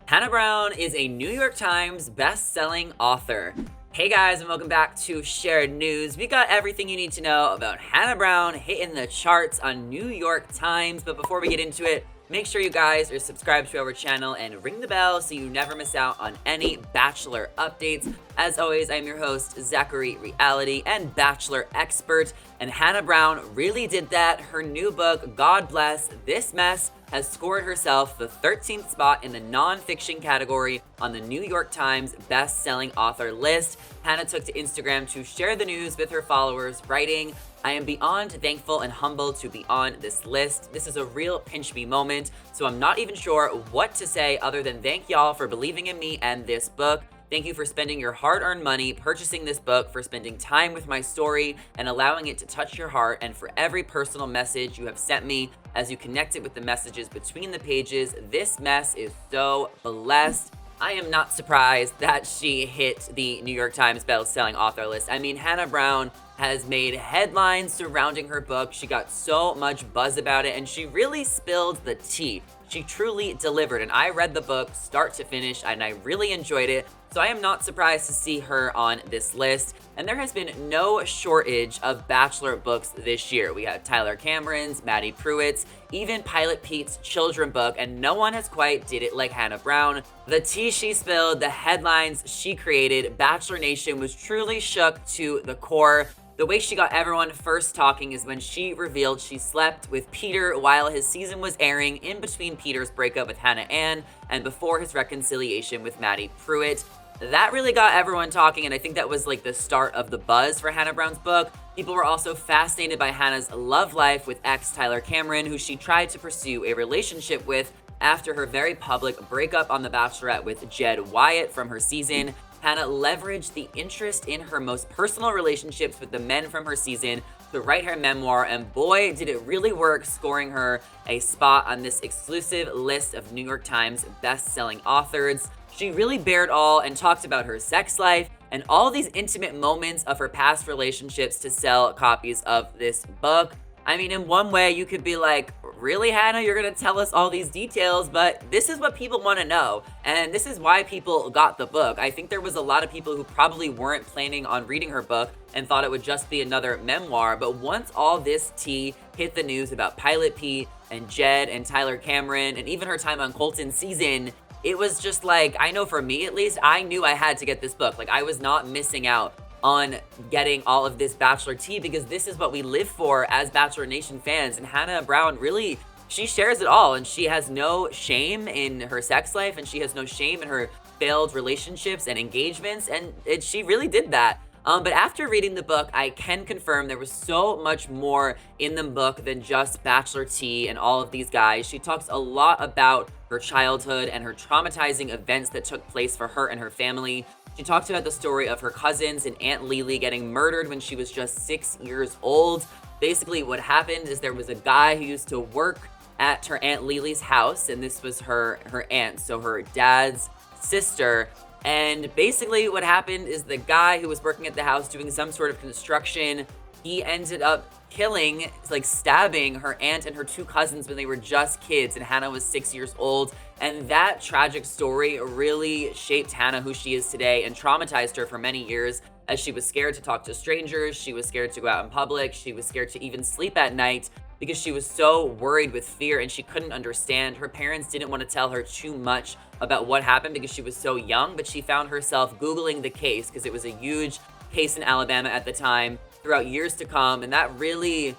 Hannah Brown is a New York Times best-selling author. Hey guys, and welcome back to Shared News. We got everything you need to know about Hannah Brown hitting the charts on New York Times. But before we get into it, make sure you guys are subscribed to our channel and ring the bell so you never miss out on any Bachelor updates. As always, I'm your host, Zachary Reality and Bachelor expert. And Hannah Brown really did that. Her new book, God Bless This Mess, has scored herself the 13th spot in the nonfiction category on the New York Times best-selling author list. Hannah took to Instagram to share the news with her followers, writing, "I am beyond thankful and humbled to be on this list. This is a real pinch me moment, so I'm not even sure what to say other than thank y'all for believing in me and this book. Thank you for spending your hard-earned money purchasing this book, for spending time with my story and allowing it to touch your heart, and for every personal message you have sent me as you connected with the messages between the pages. This mess is so blessed." I am not surprised that she hit the New York Times best-selling author list. I mean, Hannah Brown has made headlines surrounding her book. She got so much buzz about it, and she really spilled the tea. She truly delivered, and I read the book start to finish, and I really enjoyed it. So I am not surprised to see her on this list. And there has been no shortage of Bachelor books this year. We had Tyler Cameron's, Madi Prewetts, even Pilot Pete's children book, and no one has quite did it like Hannah Brown. The tea she spilled, the headlines she created, Bachelor Nation was truly shook to the core. The way she got everyone first talking is when she revealed she slept with Peter while his season was airing, in between Peter's breakup with Hannah Ann and before his reconciliation with Madi Prewett. That really got everyone talking, and I think that was like the start of the buzz for Hannah Brown's book. People were also fascinated by Hannah's love life with ex Tyler Cameron, who she tried to pursue a relationship with after her very public breakup on The Bachelorette with Jed Wyatt from her season. Hannah leveraged the interest in her most personal relationships with the men from her season to write her memoir, and boy, did it really work, scoring her a spot on this exclusive list of New York Times best-selling authors. She really bared all and talked about her sex life and all these intimate moments of her past relationships to sell copies of this book. I mean, in one way, you could be like, really, Hannah, you're gonna tell us all these details, but this is what people want to know, and this is why people got the book. I think there was a lot of people who probably weren't planning on reading her book and thought it would just be another memoir, but once all this tea hit the news about Pilot Pete and Jed and Tyler Cameron and even her time on Colton's season, it was just like, I know for me at least, I knew I had to get this book. Like, I was not missing out on getting all of this Bachelor tea, because this is what we live for as Bachelor Nation fans. And Hannah Brown really, she shares it all, and she has no shame in her sex life, and she has no shame in her failed relationships and engagements, and she really did that. But after reading the book, I can confirm there was so much more in the book than just Bachelor tea and all of these guys. She talks a lot about her childhood and her traumatizing events that took place for her and her family. She talked about the story of her cousins and Aunt Lily getting murdered when she was just 6 years old. Basically, what happened is there was a guy who used to work at her Aunt Lily's house, and this was her aunt, so her dad's sister. And basically what happened is the guy who was working at the house doing some sort of construction, he ended up killing, like stabbing her aunt and her two cousins when they were just kids, and Hannah was 6 years old. And that tragic story really shaped Hannah who she is today and traumatized her for many years, as she was scared to talk to strangers, she was scared to go out in public, she was scared to even sleep at night because she was so worried with fear and she couldn't understand. Her parents didn't want to tell her too much about what happened because she was so young, but she found herself Googling the case because it was a huge case in Alabama at the time throughout years to come, and that really,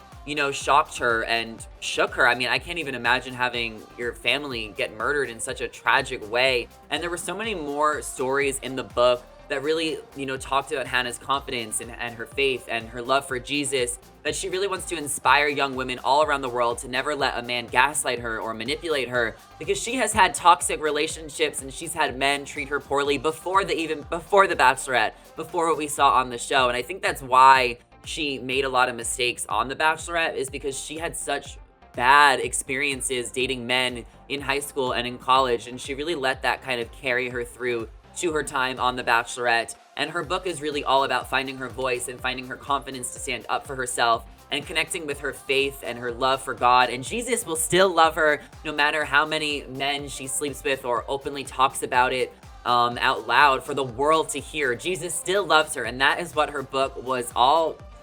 shocked her and shook her. I mean, I can't even imagine having your family get murdered in such a tragic way. And there were so many more stories in the book that really, talked about Hannah's confidence and her faith and her love for Jesus, that she really wants to inspire young women all around the world to never let a man gaslight her or manipulate her, because she has had toxic relationships and she's had men treat her poorly before the Bachelorette, before what we saw on the show. And I think that's why she made a lot of mistakes on The Bachelorette, is because she had such bad experiences dating men in high school and in college, and she really let that kind of carry her through to her time on The Bachelorette. And her book is really all about finding her voice and finding her confidence to stand up for herself and connecting with her faith and her love for God. And Jesus will still love her no matter how many men she sleeps with or openly talks about it out loud for the world to hear. Jesus still loves her, and that is what her book was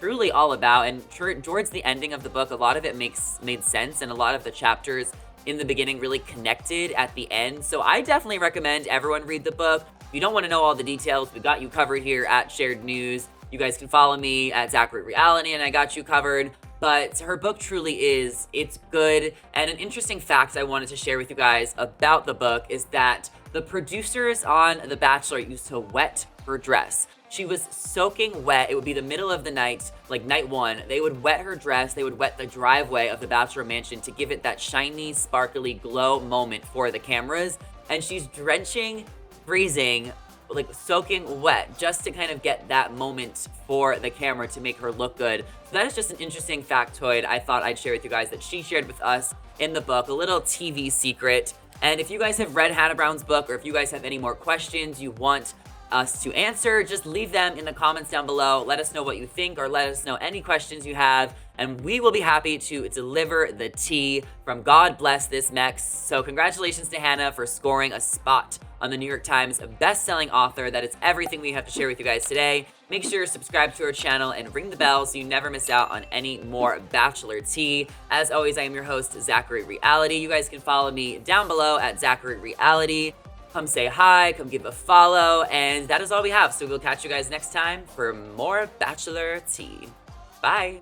truly all about. And towards the ending of the book, a lot of it made sense, and a lot of the chapters in the beginning really connected at the end. So I definitely recommend everyone read the book. If you don't want to know all the details, we got you covered here at Shared News. You guys can follow me at Zachary Reality, and I got you covered. But her book truly it's good. And an interesting fact I wanted to share with you guys about the book is that the producers on The Bachelor used to wet her dress. She was soaking wet. It would be the middle of the night, like night one. They would wet her dress. They would wet the driveway of the Bachelor mansion to give it that shiny, sparkly glow moment for the cameras. And she's drenching, freezing, like soaking wet just to kind of get that moment for the camera to make her look good. So that is just an interesting factoid I thought I'd share with you guys that she shared with us in the book, a little TV secret. And if you guys have read Hannah Brown's book, or if you guys have any more questions you want us to answer, just leave them in the comments down below. Let us know what you think, or let us know any questions you have, and we will be happy to deliver the tea from God Bless This Mex. So congratulations to Hannah for scoring a spot on the New York Times best-selling author. That is everything we have to share with you guys today. Make sure to subscribe to our channel and ring the bell so you never miss out on any more Bachelor tea. As always, I am your host, Zachary Reality. You guys can follow me down below at Zachary Reality. Come say hi, come give a follow, and that is all we have. So we'll catch you guys next time for more Bachelor tea. Bye.